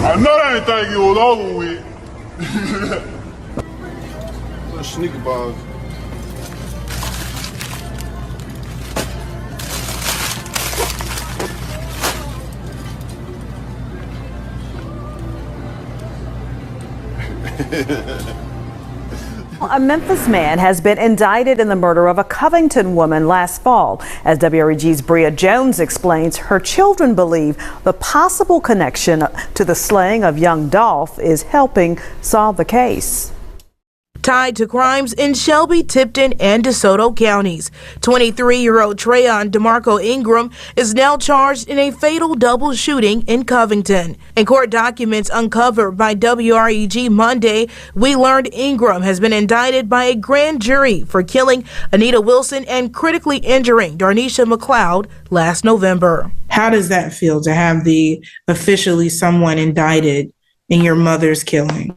I know they didn't think it was over with. Little sneaker balls. A Memphis man has been indicted in the murder of a Covington woman last fall. As WREG's Bria Jones explains, her children believe the possible connection to the slaying of young Dolph is helping solve the case. Tied to crimes in Shelby, Tipton, and DeSoto counties, 23-year-old Treyon DeMarco Ingram is now charged in a fatal double shooting in Covington. In court documents uncovered by WREG Monday, we learned Ingram has been indicted by a grand jury for killing Anita Wilson and critically injuring Darnisha McLeod last November. How does that feel to have officially someone indicted in your mother's killing?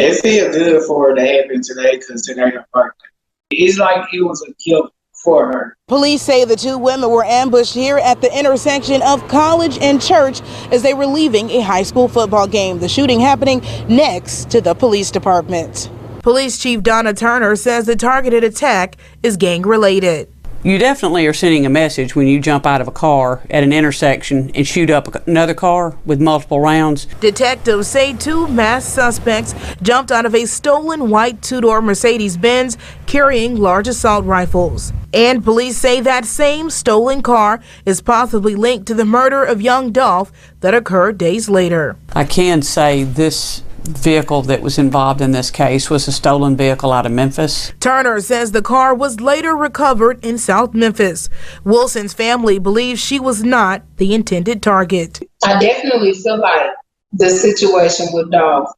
It feels good for her to happen today because today her birthday. It's like it was a kill for her. Police say the two women were ambushed here at the intersection of College and Church as they were leaving a high school football game. The shooting happening next to the police department. Police Chief Donna Turner says the targeted attack is gang-related. You definitely are sending a message when you jump out of a car at an intersection and shoot up another car with multiple rounds. Detectives say two masked suspects jumped out of a stolen white two-door Mercedes-Benz carrying large assault rifles. And police say that same stolen car is possibly linked to the murder of young Dolph that occurred days later. I can say this vehicle that was involved in this case was a stolen vehicle out of Memphis. Turner says the car was later recovered in South Memphis. Wilson's family believes she was not the intended target. I definitely feel like the situation with Dolph,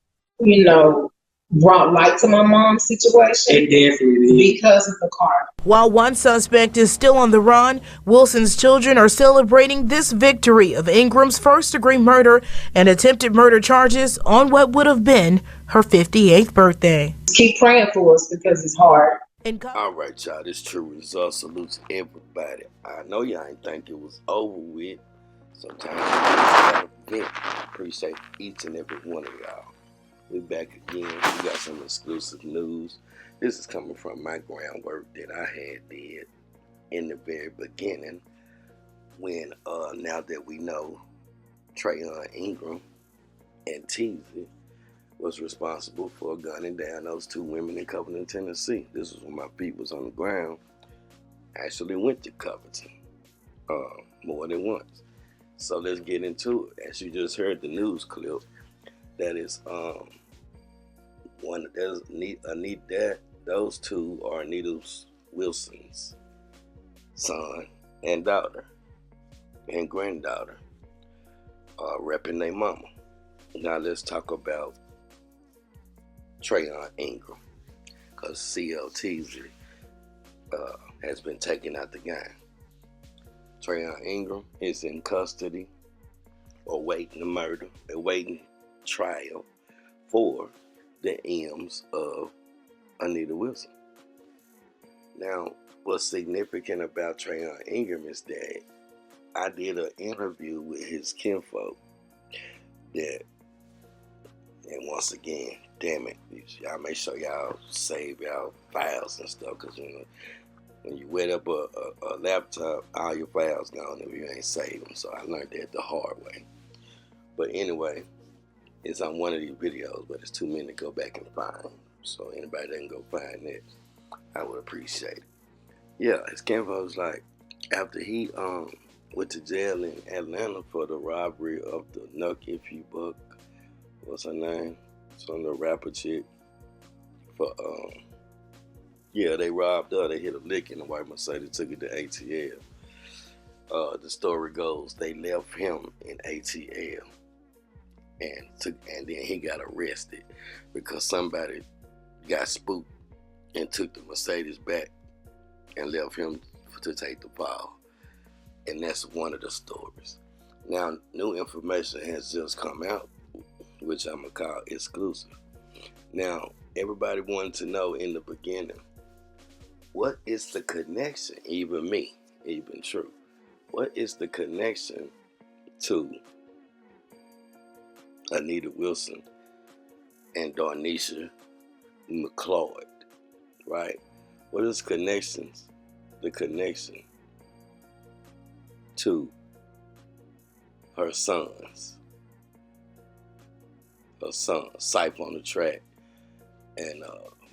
brought light to my mom's situation. It definitely did. Because of the car. While one suspect is still on the run, Wilson's children are celebrating this victory of Ingram's first-degree murder and attempted murder charges on what would have been her 58th birthday. Keep praying for us because it's hard. All right, y'all, this True Results. Salute to everybody. I know y'all ain't think it was over with. Sometimes you gotta vent. Appreciate each and every one of y'all. We back again. We got some exclusive news. This is coming from my groundwork that I had did in the very beginning when now that we know Treyon Ingram and Teasy was responsible for gunning down those two women in Covington, Tennessee. This was when my feet was on the ground. Actually went to Covington more than once. So let's get into it. As you just heard the news clip, that is those two are Anita Wilson's son and daughter and granddaughter repping their mama. Now let's talk about Treyon Ingram, because CLTZ has been taken out the game. Treyon Ingram is in custody awaiting the murder, awaiting trial for the M's of Anita Wilson. Now, what's significant about Treyon Ingram is that I did an interview with his kinfolk that, and once again, damn it, y'all make sure y'all save y'all files and stuff, because you know, when you wet up a laptop, all your files gone if you ain't saved them. So I learned that the hard way. But anyway, it's on one of these videos, but it's too many to go back and find. So anybody that can go find it, I would appreciate it. Yeah, his kinfolk was like, after he went to jail in Atlanta for the robbery of the Nuck If You Buck, what's her name? Some the rapper chick. For yeah, they robbed her. They hit a lick in the white Mercedes, took it to ATL. The story goes they left him in ATL, and then he got arrested because somebody got spooked and took the Mercedes back and left him to take the fall. And that's one of the stories. Now, new information has just come out, which I'm going to call exclusive. Now, everybody wanted to know in the beginning, what is the connection, even me, even True, what is the connection to Anita Wilson and Darnisha McCloud, right? What is the connection to her sons? Her son, Syph on the Track, and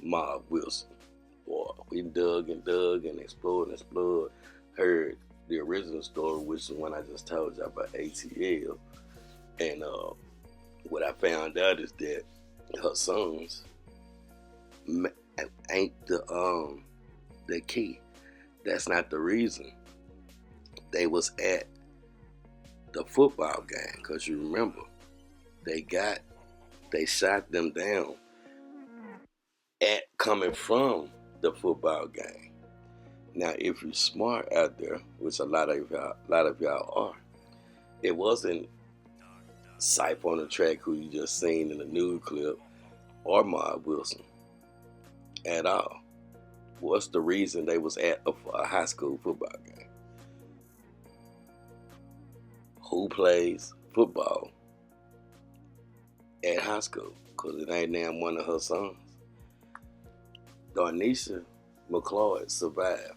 Ma Wilson. Boy, we dug and explored, heard the original story, which is one I just told you about ATL. And what I found out is that her sons ain't the key. That's not the reason they was at the football game, because you remember they shot them down at coming from the football game. Now, if you're smart out there, which a lot of y'all are, it wasn't Syph on the Track, who you just seen in the news clip, or Ma Wilson at all. What's the reason they was at a high school football game? Who plays football at high school? Because it ain't damn one of her sons. Darnisha McCloud survived.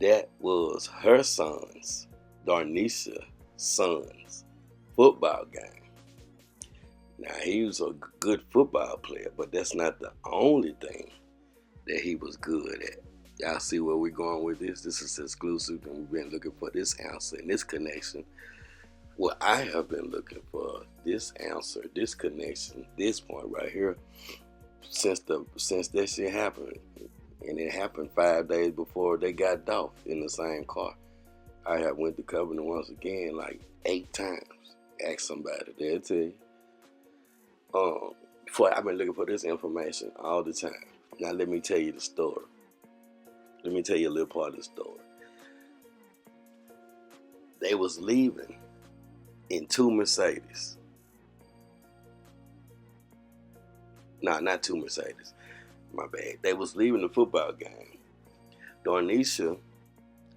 That was her son's, Darnisha's son's football game. Now, he was a good football player, but that's not the only thing that he was good at. Y'all see where we're going with this? This is exclusive, and we've been looking for this answer and this connection. Well, I have been looking for this answer, this connection, this point right here, since that shit happened. And it happened 5 days before they got Dolph in the same car. I have went to Covington once again like 8 times. Ask somebody, they'll tell you. I've been looking for this information all the time. Now let me tell you the story. Let me tell you a little part of the story. They was leaving in 2 Mercedes. No, not 2 Mercedes. My bad. They was leaving the football game. Darnisha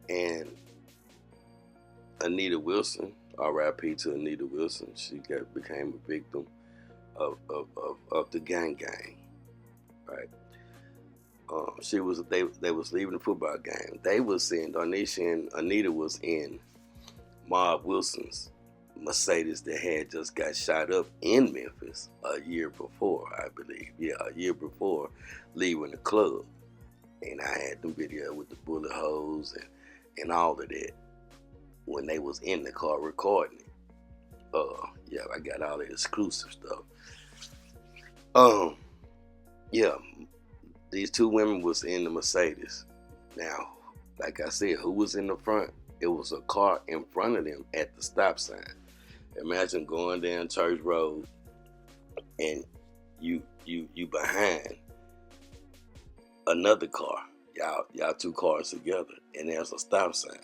and Anita Wilson, R.I.P. to Anita Wilson. She became a victim of the gang, right? They was leaving the football game. They was in, Darnisha and Anita was in Ma Wilson's Mercedes that had just got shot up in Memphis a year before, I believe. Yeah, a year before leaving the club. And I had them video with the bullet holes and all of that when they was in the car recording it. Yeah, I got all the exclusive stuff. Yeah, these 2 women was in the Mercedes. Now, like I said, who was in the front? It was a car in front of them at the stop sign. Imagine going down Church Road and you behind another car. Y'all 2 cars together, and there's a stop sign.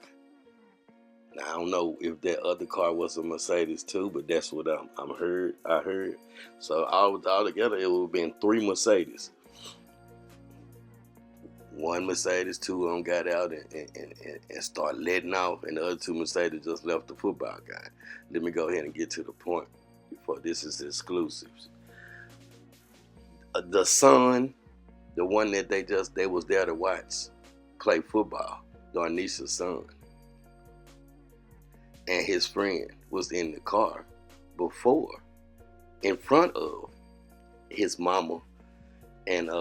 Now, I don't know if that other car was a Mercedes too, but that's what I heard. So all together, it would have been 3 Mercedes. One Mercedes, two of them got out and started letting off, and the other two Mercedes just left the football game. Let me go ahead and get to the point before this is exclusives. The son, the one that they was there to watch play football, Darnisha's son, and his friend was in the car before, in front of his mama and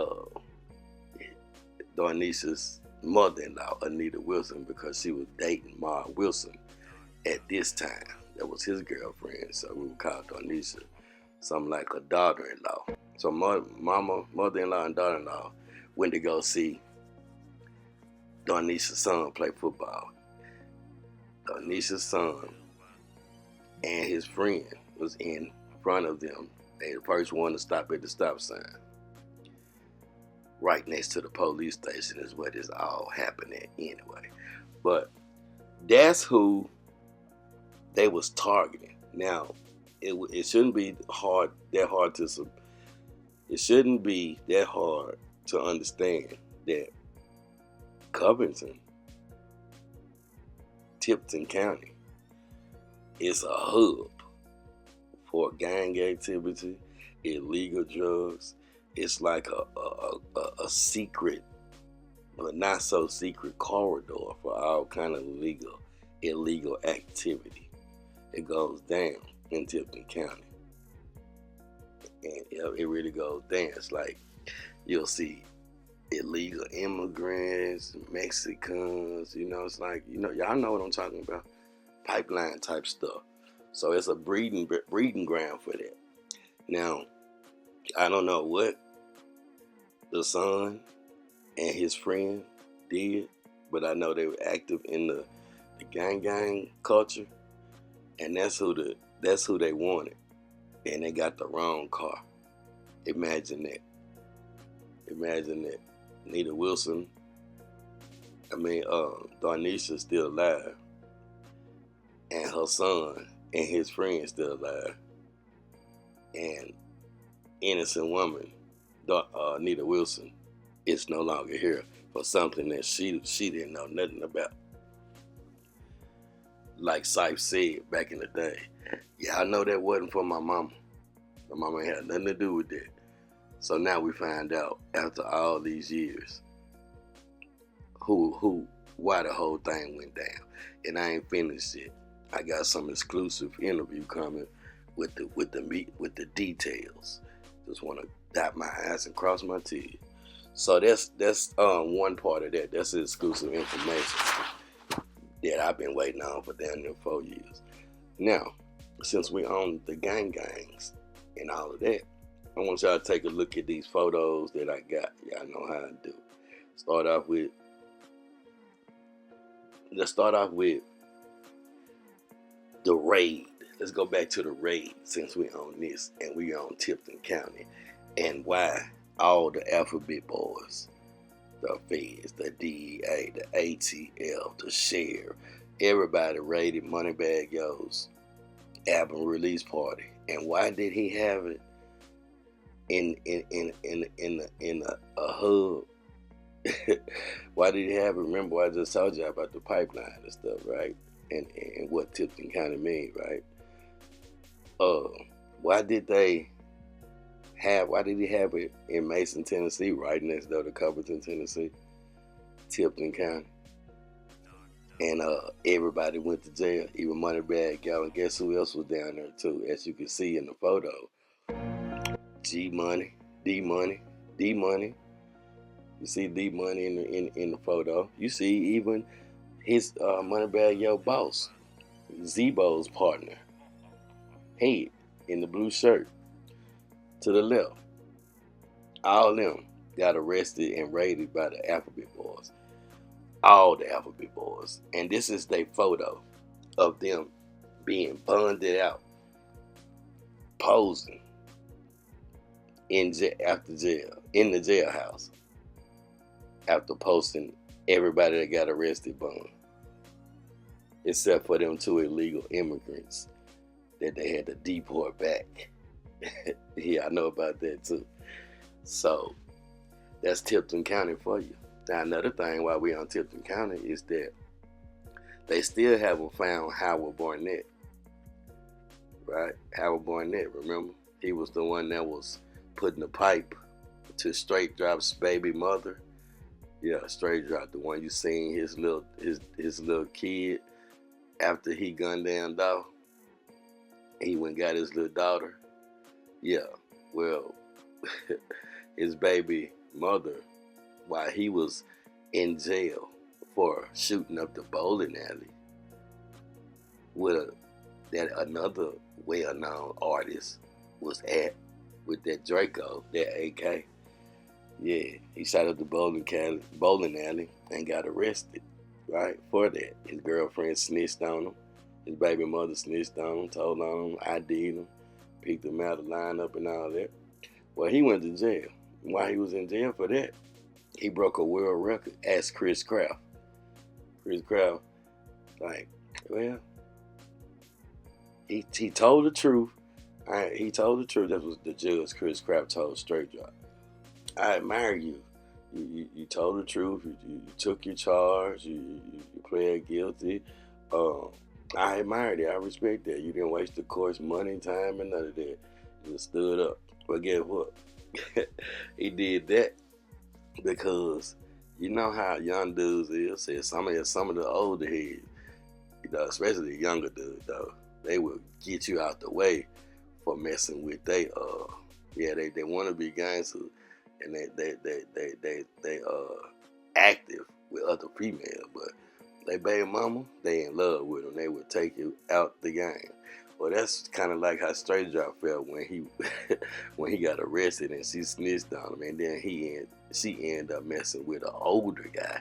Darnisha's mother-in-law, Anita Wilson, because she was dating Ma Wilson at this time. That was his girlfriend, so we would call Darnisha something like a daughter-in-law. So mother-in-law and daughter-in-law went to go see Darnisha's son play football. Darnisha's son and his friend was in front of them. They the first one to stop at the stop sign. Right next to the police station is where this all happened at anyway. But that's who they was targeting. Now, it shouldn't be that hard to it shouldn't be that hard to understand that Covington, Tipton County, is a hub for gang activity, illegal drugs. It's like a secret, but not so secret corridor for all kind of illegal activity. It goes down in Tipton County. And it really goes down. It's like you'll see illegal immigrants, Mexicans, it's like, y'all know what I'm talking about. Pipeline type stuff. So it's a breeding ground for that. Now, I don't know what the son and his friend did, but I know they were active in the gang culture, and that's who they wanted, and they got the wrong car. Imagine that. Anita Wilson, Darnisha's still alive, and her son and his friend still alive, and innocent woman, Anita Wilson, is no longer here for something that she didn't know nothing about. Like Syfe said back in the day, yeah, I know that wasn't for my mama. My mama had nothing to do with that. So now we find out after all these years why the whole thing went down. And I ain't finished yet. I got some exclusive interview coming with the details. Just want to dot my I's and cross my T's. So that's one part of that. That's exclusive information that I've been waiting on for damn near 4 years. Now, since we own the gangs and all of that, I want y'all to take a look at these photos that I got. Y'all know how I do. Let's start off with the raid. Let's go back to the raid since we own this and we own Tipton County, and why all the alphabet boys, the feds, the DEA, the ATL, the sheriff, everybody raided Moneybagg Yo's album release party. And why did he have it in a hub? Why did he have it? Remember, I just told you about the pipeline and stuff, right? And what Tipton County mean, right? Why did he have it in Mason, Tennessee, right next door to Covington, Tennessee, Tipton County? And everybody went to jail, even Moneybagg Yo, and guess who else was down there too? As you can see in the photo, G-Money, D-Money. You see D-Money in the photo. You see even his Moneybagg Yo boss, Zebo's partner, Head, in the blue shirt to the left. All of them got arrested and raided by the alphabet boys. All the alphabet boys. And this is their photo of them being bonded out, posing in the jailhouse after posting everybody that got arrested bond, except for them two illegal immigrants that they had to deport back. Yeah, I know about that too. So that's Tipton County for you. Now, another thing while we on Tipton County is that they still haven't found Howard Barnett, right? Howard Barnett, remember? He was the one that was putting the pipe to Straight Drop's baby mother. Yeah, Straight Drop, the one you seen his little kid after he gunned down Dolph. He went and got his little daughter. Yeah, well, his baby mother, while he was in jail for shooting up the bowling alley with that another well-known artist was at with that Draco, that AK. Yeah, he shot up the bowling alley and got arrested, right, for that. His girlfriend snitched on him. His baby mother snitched on him, told on him, ID'd him, picked him out of lineup and all that. Well, he went to jail. While he was in jail for that, he broke a world record. Asked Chris Craft. Chris Craft, like, well, he told the truth. He told the truth. That was the judge, Chris Craft, told Straight Drop. I admire you. You told the truth. You took your charge. You pled guilty. I admire that. I respect that. You didn't waste the court's money, time, and none of that. You stood up. But guess what? He did that because you know how young dudes is. Said some of the older heads, you know, especially the younger dudes, though, they will get you out the way for messing with they want to be gangsters, and they active with other females, but they baby mama, they in love with them. They would take you out the game. Well, that's kind of like how Straight Drop felt when he when he got arrested and she snitched on him, and then she ended up messing with an older guy,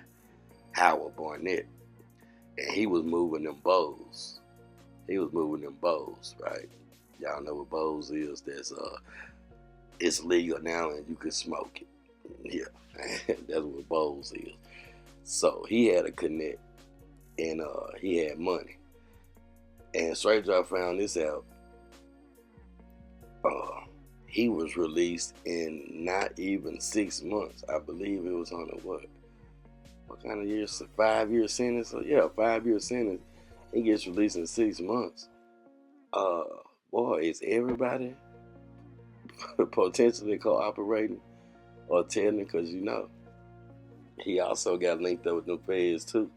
Howard Barnett, and he was moving them bowls. Right? Y'all know what bowls is? It's legal now and you can smoke it. Yeah, that's what bowls is. So he had a connect, and he had money. And Straight Drop found this out. He was released in not even 6 months. I believe it was on a what kind of years? 5-year sentence? So yeah, 5-year sentence. He gets released in 6 months. Boy, is everybody potentially cooperating or telling? Because you know, he also got linked up with them feds too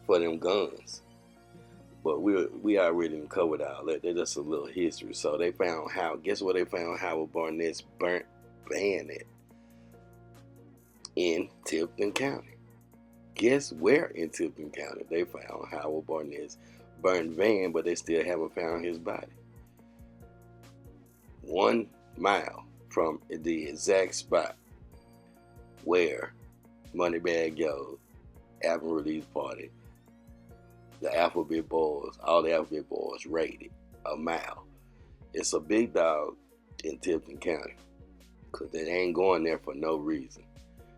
for them guns. But we already covered all that. That's just a little history. So they found guess what they found Howard Barnett's burnt van at? In Tipton County. Guess where in Tipton County they found Howard Barnett's burnt van, but they still haven't found his body. 1 mile from the exact spot where Moneybagg Yo album release party, the Alphabet Boys, all the Alphabet Boys raided, a mile. It's a big dog in Tipton County, because they ain't going there for no reason.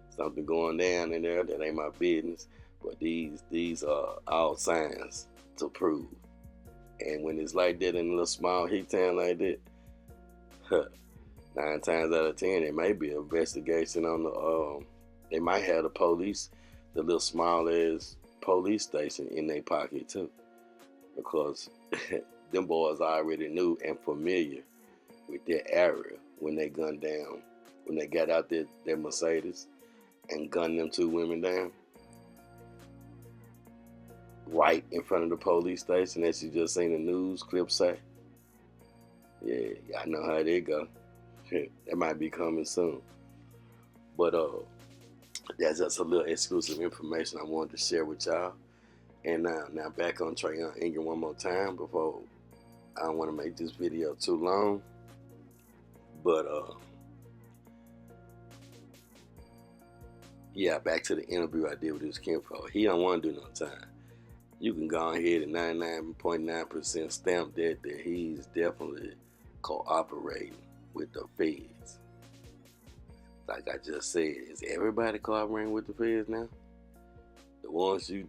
Something going down in there that ain't my business, but these are all signs to prove. And when it's like that in a little small heat town like that, 9 times out of 10, it may be an investigation on the, they might have the police, the little small ass police station in their pocket too, because them boys already knew and familiar with that area when they gunned down, when they got out their Mercedes and gunned them 2 women down right in front of the police station, as you just seen the news clip say. Yeah, y'all know how they go. That might be coming soon. But that's just a little exclusive information I wanted to share with y'all. And now back on Trayon Ingram one more time before I don't want to make this video too long. But yeah, back to the interview I did with this Kinfolk. He don't want to do no time. You can go ahead and 99.9% stamp that he's definitely cooperating with the feds. Like I just said, is everybody cooperating with the feds now? The ones you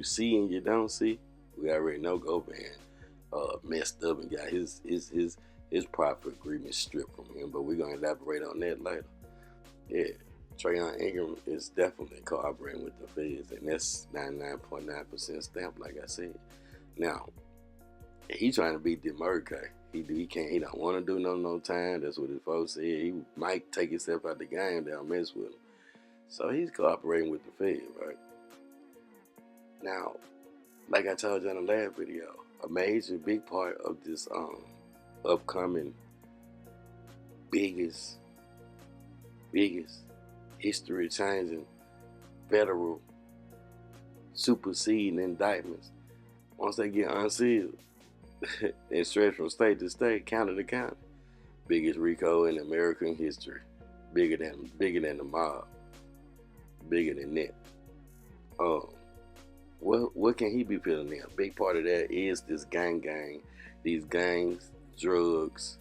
see and you don't see, we already know Govan messed up and got his profit agreement stripped from him. But we're gonna elaborate on that later. Yeah, Trayon Ingram is definitely cooperating with the feds, and that's 99.9% stamp, like I said. Now, he trying to beat the murder case. He can't. He don't want to do no time. That's what his folks said. He might take himself out the game. They'll mess with him. So he's cooperating with the feds, right? Now, like I told you in the last video, a major big part of this upcoming biggest history changing federal superseding indictments, once they get unsealed and stretch from state to state, county to county, biggest RICO in American history, bigger than the mob, bigger than that. What can he be feeling in? A big part of that is this gang, these gangs, drugs,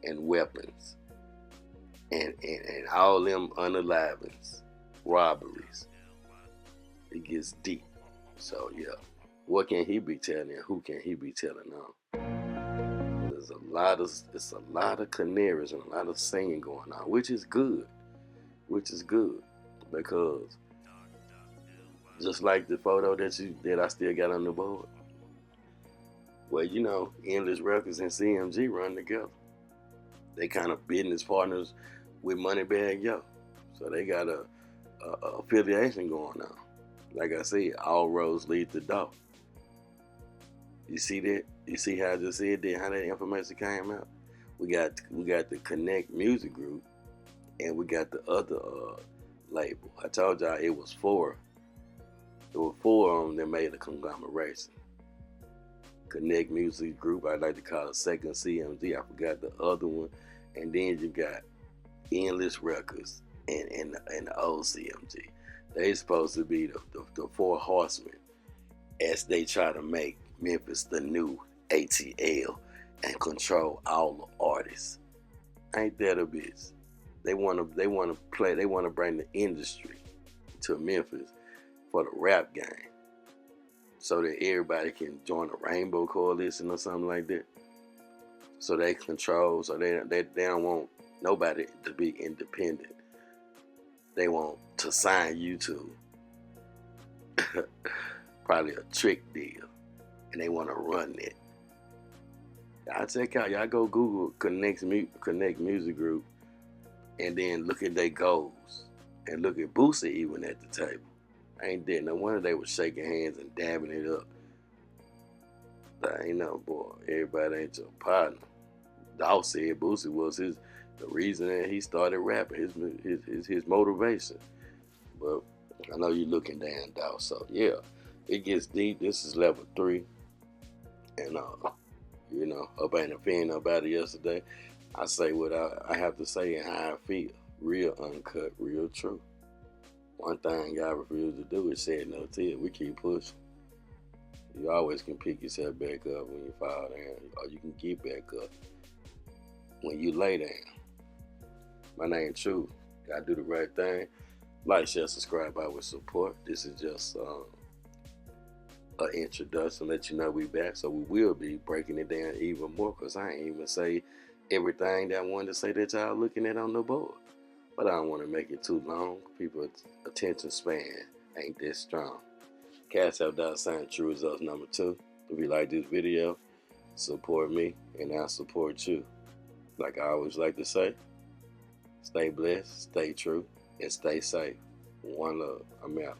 and weapons, and all them unalivings, robberies. It gets deep. So yeah, what can he be telling? Who can he be telling on? There's a lot of canaries and a lot of singing going on, which is good, because just like the photo that I still got on the board. Well, you know, Endless Records and CMG run together. They kind of business partners with Moneybagg Yo. So they got a affiliation going on. Like I said, all roads lead to Dolph. You see that? You see how I just said that, how that information came out? We got the Connect Music Group, and we got the other label. I told y'all it was four. There were four of them that made a conglomeration. Connect Music Group, I like to call it Second CMG. I forgot the other one. And then you got Endless Records and the old CMG. They supposed to be the four horsemen as they try to make Memphis the new ATL and control all the artists. Ain't that a bitch? They wanna bring the industry to Memphis for the rap game, so that everybody can join a Rainbow Coalition or something like that. So they control, so they don't want nobody to be independent. They want to sign you to probably a trick deal, and they want to run it. Y'all check out, y'all go Google Connect Music Group, and then look at their goals, and look at Boosie even at the table. Ain't that no wonder they was shaking hands and dabbing it up. That ain't no boy. Everybody ain't your partner. Dolph said Boosie was the reason that he started rapping, his motivation. But I know you looking down, Dolph. So yeah, it gets deep. This is level 3, and you know, hope I ain't offending nobody yesterday. I say what I have to say and how I feel. Real uncut, real true. One thing God refused to do is shed no tears. We keep pushing. You always can pick yourself back up when you fall down, or you can get back up when you lay down. My name is True. Gotta do the right thing. Like, share, subscribe, I would support. This is just an introduction, let you know we back. So we will be breaking it down even more, because I ain't even say everything that I wanted to say that y'all looking at on the board. But I don't want to make it too long. People's attention span ain't that strong. Cash App $TRURESULTS #2. If you like this video, support me and I'll support you. Like I always like to say, stay blessed, stay true, and stay safe. One love. I'm out.